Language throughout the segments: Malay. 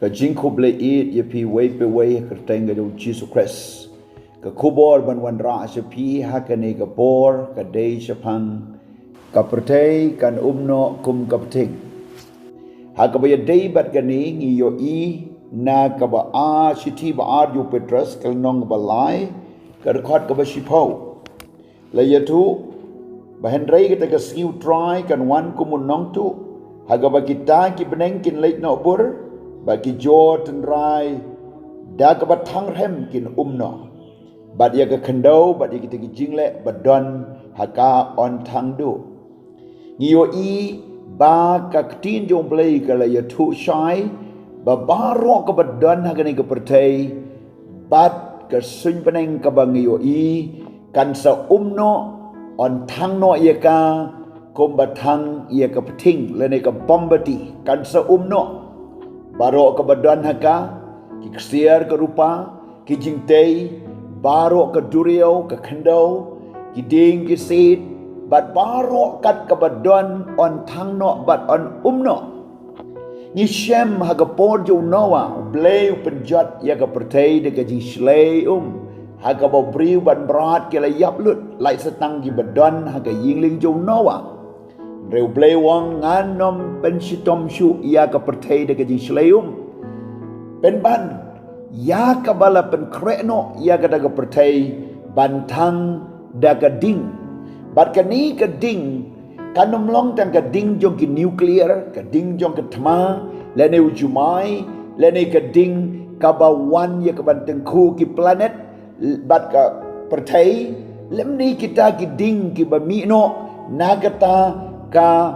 ka jingko ble it ye pi way pe way ka tenga do Jesus Christ ka kubor ban wan ra se pi ha ka ne ka bor ka dei shapang ka pthei kan umno kum ka bthing ha ka ba dei bat ka ni ngi yo I na ka ba a siti ba ar yo Petrus kal nong ba lai ka khot ka ba shipau la ya tu ba henrei ka ka skiu try kan wan kumun nong tu ha ka ba kita ki beneng kin leit no bur bagi jod dan rai da ka batang rem kin umno bad ya ka kendo bad ya kita jingle badon haka on thang do ngiyo I ba ka tin jong play ka la ya thu shai ba baro ka badon haka ni ka pertai bad ka sun peneng ka ba ngiyo I kan sa umno on thang no ya ka kom batang ya ka pthing le ne ka bombati kan sa umno baro ka badan haka ki ksiar ka rupa ki jingtei baro ka duriau ka khandau ki ding ki sit bat baro kat ka badan on thangno bat on umno ni shem haga por jo noa bleu penjat ya ka pertei de ka jing slei haga bo briu ban brat ke la yap lut lai setang ki badan haga yingling jo noa Reu blewang nganom pensitom syu ia ka pertei de gajing sleium penban ya ka bala pen krekno ia ka daga pertei bantang daga ding bat kani ka ding kanom long tang ka ding jong ki nuclear ka ding jong ka thma lene ujumai lene ka ding ka ba wan ya ka banteng khu ki planet bat ka pertei lemni kita ki ding ki ba mi no nagata ka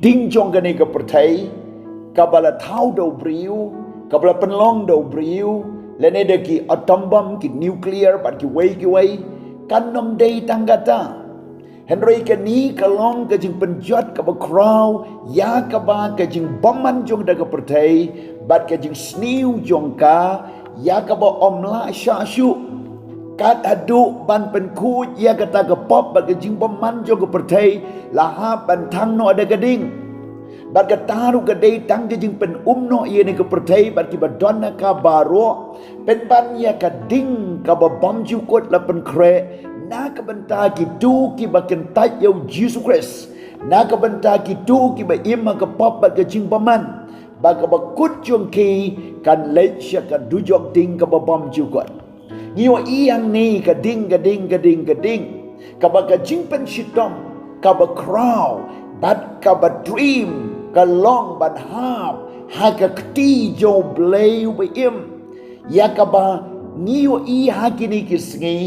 ding jong ka ni ka pertai ka bala thau do briu ka bala penlong do briu lene de ki atom bomb ki nuclear pat ki way kanom dei tanggata henry ka ni ka long ka jing penjat ka ba crow ya ka ba ka jing bomman jong da ka pertai bat ka jing sniu jong ka ya ka ba omla sha shu kat adu ban penku ia kata ke pop bagi jing peman jo ke pertai lahap ban tang no ada gading bat kataru gadai tang jing pen umno ia ni ke pertai bat ki badonna ka baro pen ban ia ka ding ka ba bom ju kot la pen kre na ka benta ki tu ki ba ken tai yo Jesus Christ na ka benta ki tu ki ba im ka pop bagi jing peman ba ka ba kut jong ki kan leit sya ka du jok ding ka ba bom ju kot ngiwa iyang ni kading ka ba ka jingpen shitom ka ba crow bat ka ba dream ka long bat hap ha ka kti jo bleu ba im ya ka ba ngiwa I ha kini ki sngi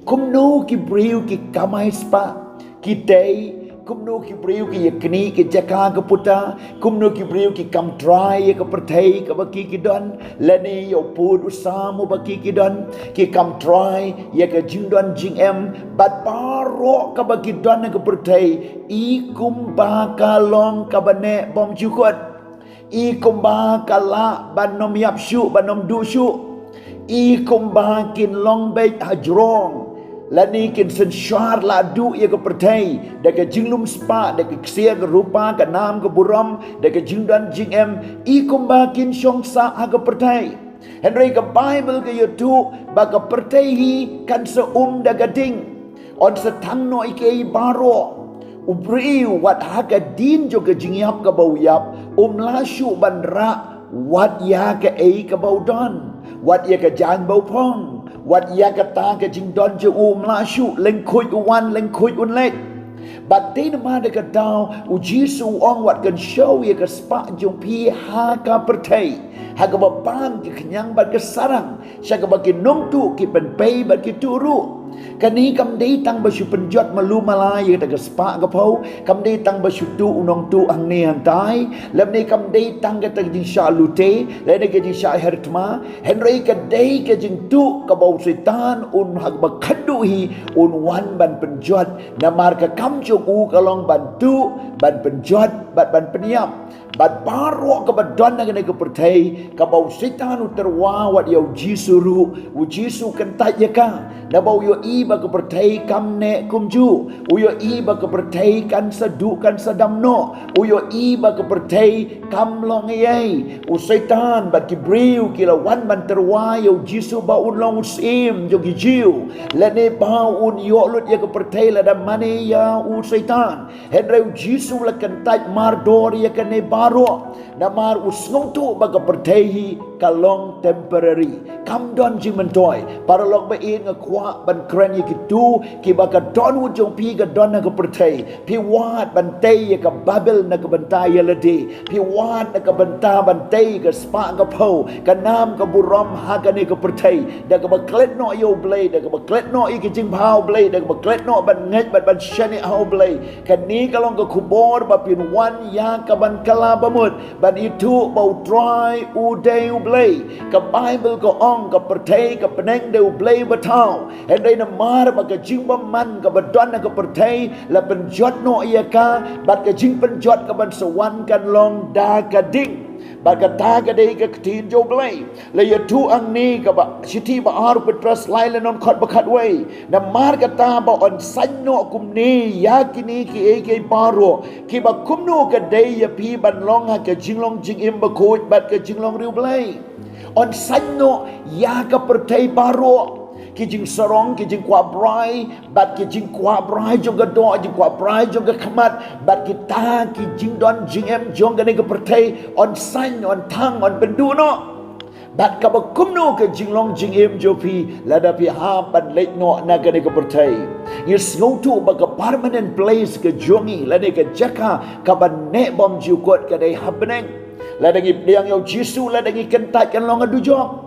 kumno ki briu ki kamai spa ki dei kumno ki briu ki yakni ki jaka ka puta kumno ki briu ki kam try ka pertai ka baki ki don lani yo put usamu baki ki don ki kam try ya ka jing don jing em bat paro ka baki don ka pertai I kum ba ka long ka bane bom jukot I kum ba ka la banom yap shu banom du shu I kum ba kin long bait hajrong lani kin sen syar la du ia ke pertai deka jinglum spa deka ksia ke rupa ke nam ke buram deka jingdan jing em I kumba kin syong sa ha ke pertai henry ke bible ke youtube ba ke pertai hi kan se daga ding on se tang no ike I baro ubri wat ha ke din jo ke jingyap ke bau yap la shu bandra wat ya ke ke bau don wat ya ke jan bau pong wat ya kata ke jing don je la shu leng khoi wan leng khoi un lek but they no ma de ka dau u jisu ong wat kan show ya ka spa jong pi ha ka pertai ha ka ba pam ki knyang ba ka sarang sya ka ba ki nong tu ki pen pei ba ki turu kani kam dei tang ba shu penjot malu malai ya ka spa ka pau kam dei tang ba shu tu unong tu ang ni han tai lam ni kam dei tang ka tang jing sha lu te le ne ke jing sha hertma henry ka dei ke jing tu ka bau setan un hak ba khadu hi un wan ban penjot namar ka kam chu u ka long ban tu ban penjot bat ban peniap bat baro ka badon na ka pertai ka bau setan u terwa wat yo jisuru u jisu kan ta ya ka na bau yo uyo iba ke pertai kam ne kumju, uyo iba ke pertai kan sedu kan sedam no, uyo iba ke pertai kam long yai, usaitan bat kibriu kila wan ban terwayo jisu ba un long usim jo gijiu, lene ba un yo lut ya ke pertai la da mane ya usaitan, henreu jisu la kentaj mardor ya kene baro, namar usngong tu ba ke pertai kalong temporary, kam don jing mentoy, para lok ba in ngakwa ban kren ye kitu ki ba ka don wu jong pi ka don na ka pertai pi wat ban tay ye ka babel na ka bantai ye lede pi wat na ka banta ban tay ka spa ka po ka nam ka buram ha ka ne ka pertai da ka ba klet no yo blade da ka ba klet no i ki jing pau blade da ka ba klet no ban ngai ban shani how blade ka ni ka long ka kubor ba pin wan ya ka ban kala bamut ban itu bau try u day u blade ka bible ka ong ka pertai ka peneng de u blade batau hendai na mar ba ka jing ba man ka ba don na ka pertai la penjot no ia ka bat ka jing penjot ka ban sawan kan long da ka ding ba ka ta ka dei ka tin jo blai la ya tu ang ni ka ba siti ba ar petras lai la non khot ba khat wei na mar ka ta ba on san no kum ni ya kini ki e ke paro ki ba kum no ka dei ya pi ban long ha ka jing long jing im ba khot bat ka jing long riu blai on san no ya ka pertai paro ki jing sarong ki jing kwa brai bat ki jing kwa brai jong ga do jing kwa brai jong ga khamat bat ki ta ki jing don jing em jong ga ne ga pertai on san on thang on pendu no bat ka ba kum no ka jing long jing em jo pi la da pi ha ban le no na ga ne ga pertai is ngau tu ba ka permanent place ka jongi la ne ka jaka ka ban ne bom ju kot ka dei happening la da gi yang yo jisu la da gi kentat kan long adu jong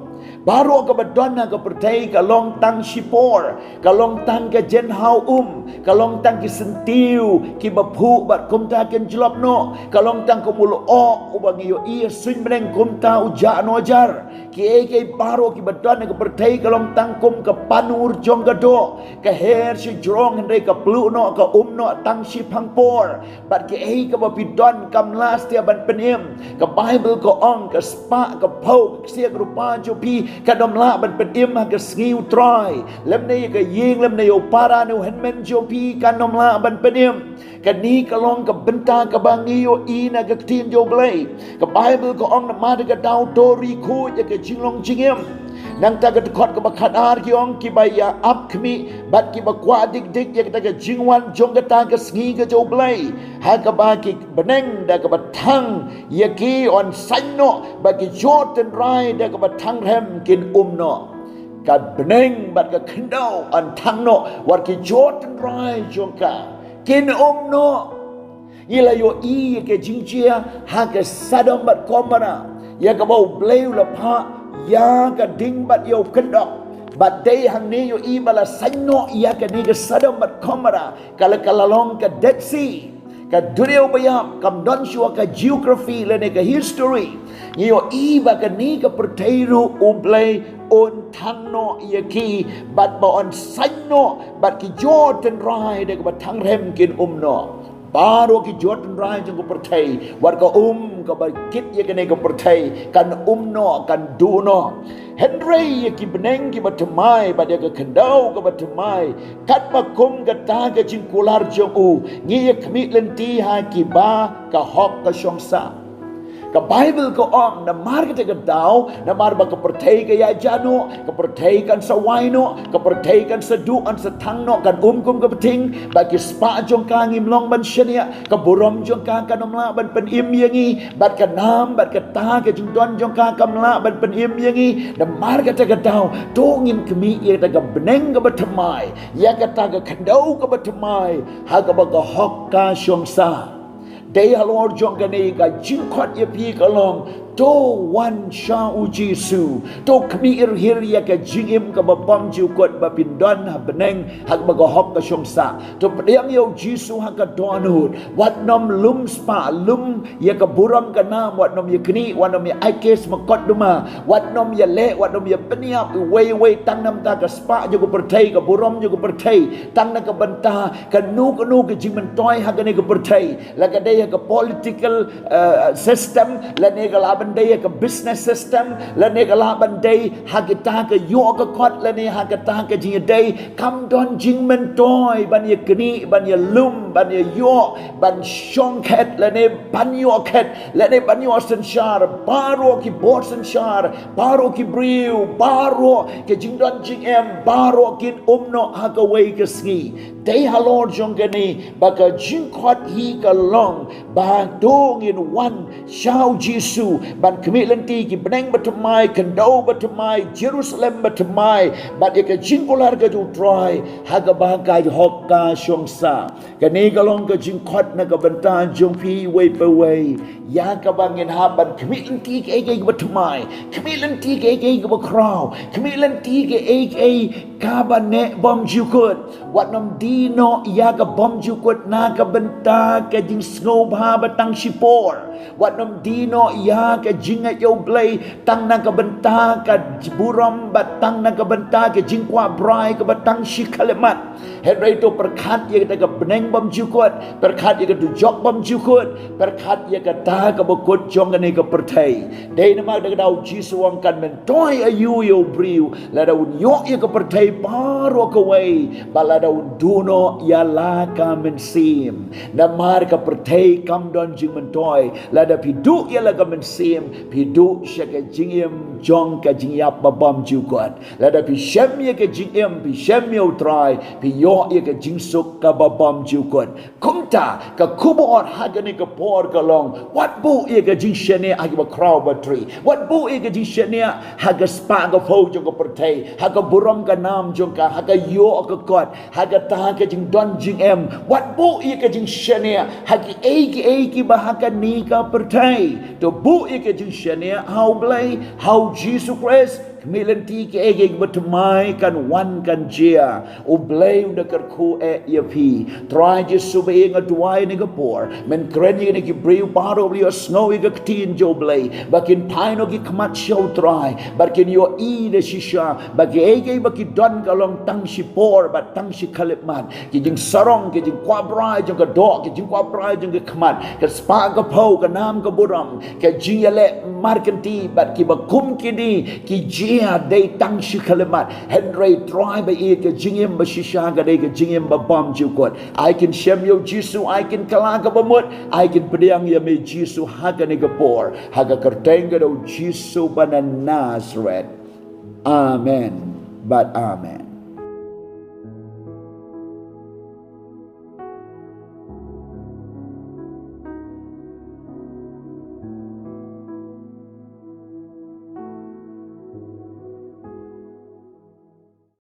baru ka badona ka pertai ka long tang sipor ka long tang ka jen hau ka long tang ki sentiu ki baphu bat kum ta ken jlop no ka long tang ko mulu o ubang yo i swing breng kum ta uja no jar ki e ke baru ki badona ka pertai ka long tang kum ka panur jong ka do ka her si jrong hende ka plu no ka no tang si phang por bat ki e ka bapidon kam las tia ban penim ka bible ko ong ka spa ka pau sia rupa jo pi ka dom la ban pedim ha ka sgiu try lem nei ka ying lem nei o para no hen men jo pi ka dom la ban pedim ka ni ka long ka benta ka bangi yo i na ka tin jo blai ka bible ko ong na ma ka dau tori khu ya ka jinglong jingem nang ta ka khot ka bakhat ar ki ong ki bai ya ap khmi bat ki ba kwa dik dik ya ka jingwan jong ka ta ka sgi ka jo blai ha ka ba ki beneng da ka ba thang ya ki on san no ba ki joten rai da ka ba thang rem kin no ka beneng bat ka khendau an thang no war ki joten rai jong ka kin no ila yo i ke jingjia ha ka sadom bat komana ya ka ba bleu la pha ya ka ding bat yo kendok bat day hang ni yo i bala sanno ya ka ni ka sadom bat komara kala kala long ka dead sea ka dunia bayam kam don shua ka geography le ne ka history yo i ba ka ni ka pertairu ublay on thangno ya ki bat ba on sanno bat ki jordan rai de ka bat thang rem kin no baru ki jordan rai jeng ko pertai war ka ka ba kit ye ka ne ka pertai kan no kan du no Henry ye ki beneng ki batamai ba dia ka kendau ka batamai kat ba kum ka ta ka jing kular jong u ngi ye kmi lenti ha ki ba ka hok ka shongsa ka bible ko ong na mar ka dau na mar ba ka pertai ka ya jano ka pertai kan sa waino ka pertai kan sa du an sa thang no kan kum ka bthing ba ki spa jong ka ngim long ban shania ka borom jong ka nom la ban pen im yangi bat ka nam bat ka ta ka jing don jong ka kam la ban pen im yangi na mar ka dau to ngin kmi ye ta ka beneng ka batamai ya ka ta ka khandau ka batamai ha ka ba ka hok ka shongsa Day halor jong gane ka jingkot ye pi kalong to wan sha u jisu to kmi ir hir ya ka jingim ka babam ju kot ba pindon ha beneng hak ba hok ka shongsa to pdiam yo jisu ha ka donut wat nom lum spa lum ya ka buram ka nam wat nom ye kni wat nom ye aikes makot duma wat nom ye le wat nom ye peniap we tang nam ta ka spa ju ko pertai ka buram ju ko pertai tang na ka banta ka nu ka jing men toy ha ka ne ka pertai la ka de ka political system la ne ka laban bandai ke business system lane ke la bandai hagita ke yo ke kot lane hagita ke jing dai kam don jing men toy ban ye kni ban ye lum ban ye yo ban shong khet lane ban yo khet lane ban yo senshar baro ki bor senshar baro ki briu baro ke jing don jing em baro kin umno hagawai ke ski dai halor jong gani baka jing kot hi ka long ba dong in one shao jisu ban kemilenti ki beneng batamai kendo batamai Jerusalem batamai bat ye ka jing kolar ka ju try haga ba ka hokka shongsa kani ka long ka jing kot na ka bantan jong pi wei pe wei ya ka bangin ha ban kemilenti ke batamai kemilenti ke ba crow kemilenti ke ka ba ne bom jukut wat nam dino ya ka bom jukut na ka benta ka jing snow ba batang sipor wat nam dino ya ka jinga yo blay tang na ka benta ka buram batang na ka benta ka jing kwa brai ka batang shikalemat hedrai to perkhat ye ka beneng bom jukut perkhat ye ka tu jok bom jukut perkhat ye ka ta ka bokut jong ka ne ka pyrthei dei na ma da dau jisuang kan men toy ayu yo briu la da un yo ye ka pyrthei paro ka wei bala da un duno ya la ka men sim na mar ka pyrthei kam don jing men toy la da pidu ya la ka men sim pidu sha ka jingem jong ka jing yap ba bom jukut la da pi shem ye ka jingem pi shem yo try pi yo ye ka jing suk ka ba bom jukut kumta ka kubor hagani ka por ka long wat bu ye ka jing shene agi ba crow ba tree wat bu ye ka jing shene haga spa ka fo jong ka pyrthei haga buram ka nam jong ka haga yo ka kot haga ta ka jing don jing em wat bu ye ka jing shene hagi eki ba haga ni ka pyrthei to bu ye ka jing shene how blay how Jesus Christ kemilenti ke ege batamai kan wan kan jia o blay unda kerku ye pi try Jesu be nga duai ni gapor men krenye ni ki breu baro bli snow ge ktin jo blay bakin paino ki kmat show try bakin yo e de shisha bagi ege baki don kalong tang sipor bat tang sikalipman ki jing sarong ki jing kwa brai jong ka dog ki jing kwa brai jong ka kmat ka spa ka po ka nam ka buram ka jiale markenti bat ki bakum ki ni ki jia day tang shikalemat henry try ba e ka jingim ba shisha ka day ka jingim ba bom jukot I can shem yo jisu I can kalaka ba mut I can pediang ya me jisu haga ni gapor haga kertenga do jisu ba na Nazareth amen but amen.